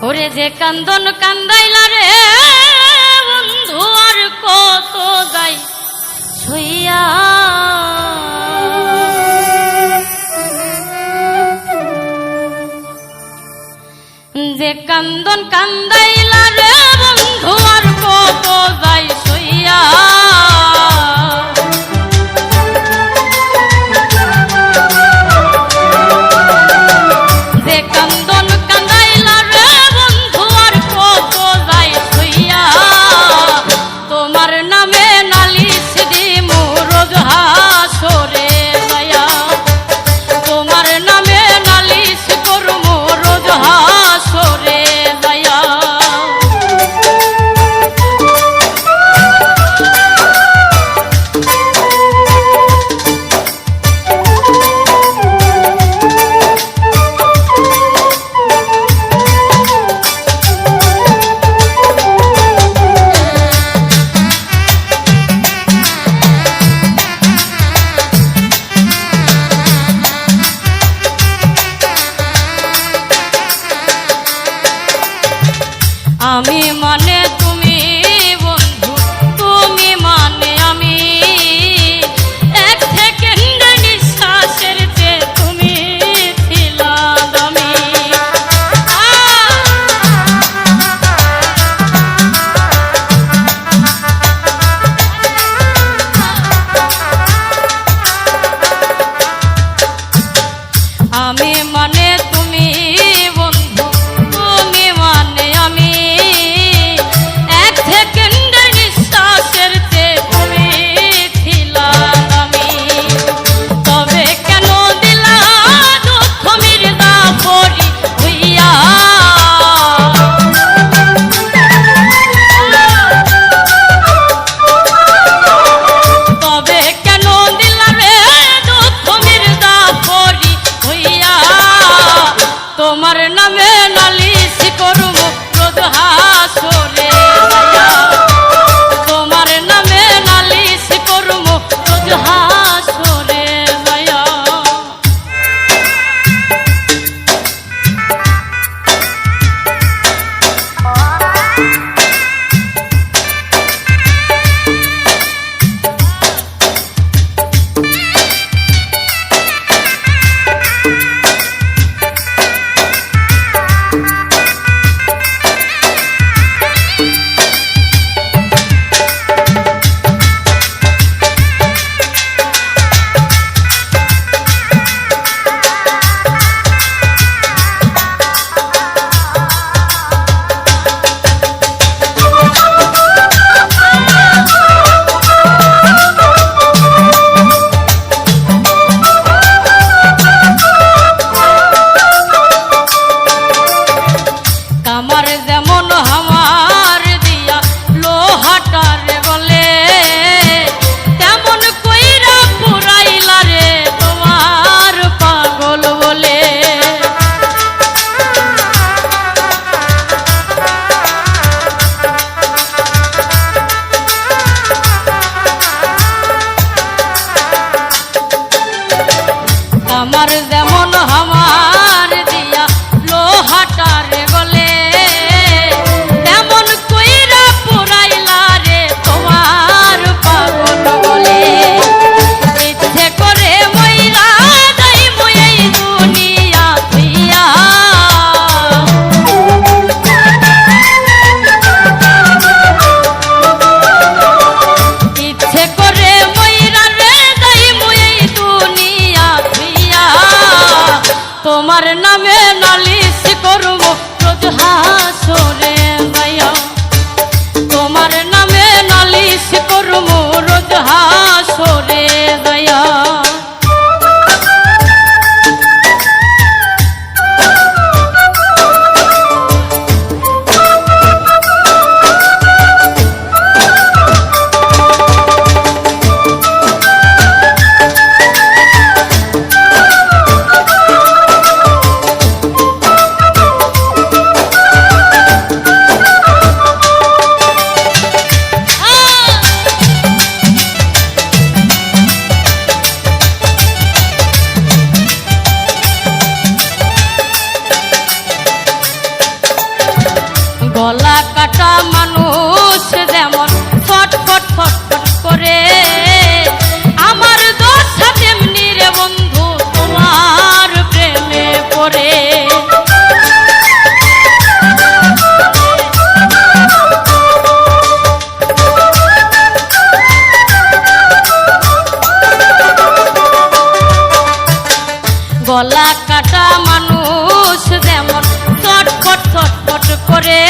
ওরে যে কান্দন কান্দাইলা রে বন্ধু আর কত যাই ছইয়া যে কান্দন কান্দাইলা রে বন্ধু আর কত যাই ছইয়া যে কান্দন কান্দাইলা রে বন্ধু আর কত যাই ছইয়া তোমার নামে নালিশ দিমু রোজ হাসরে যাইয়া তোমার নামে নালিশ করমু রোজ হাসরে যাইয়া আমি মানে তুমি বন্ধু তুমি মানে আমি এক সেকেন্ডের নিঃশ্বাসের চেয়ে তুমি ছিলা দামি আমি মানে তুমি বন্ধু তুমি মানে আমি এক সেকেন্ডের নিঃশ্বাসের চেয়ে তুমি ছিলা দামি তবে কেন দিলা দুঃখ মির্জা পরি হইয়া তবে কেন দিলা রে দুঃখ মির্জা পরি হইয়া তোমার নামে নালিশ করব রোজ হাসরে যাইয়া তোমার নামে নালিশ করব রোজ হাসরে যাইয়া আমার যেমন হামার দিয়া লোহাটার বলে তেমন কইরা পুরাইলা রে তোমার পাগল বলে আমার যেমন হামার দিয়া লোহাটার বলে তেমন কইরা পুরাইলা রে তোমার পাগল বলে ইচ্ছে করে মইরা যাইমু এই দুনিয়া থইয়া ইচ্ছে করে মইরা রে যাইমু এই দুনিয়া থইয়া তোমার নামে নালিশ করব রোজ কাটা মানুষ যেমন ছটফট ছটফট করে, আমার দশা তেমনি রে বন্ধু তোমার প্রেমে পড়ে। গলা কাটা মানুষ যেমন ছটফট ছটফট করে,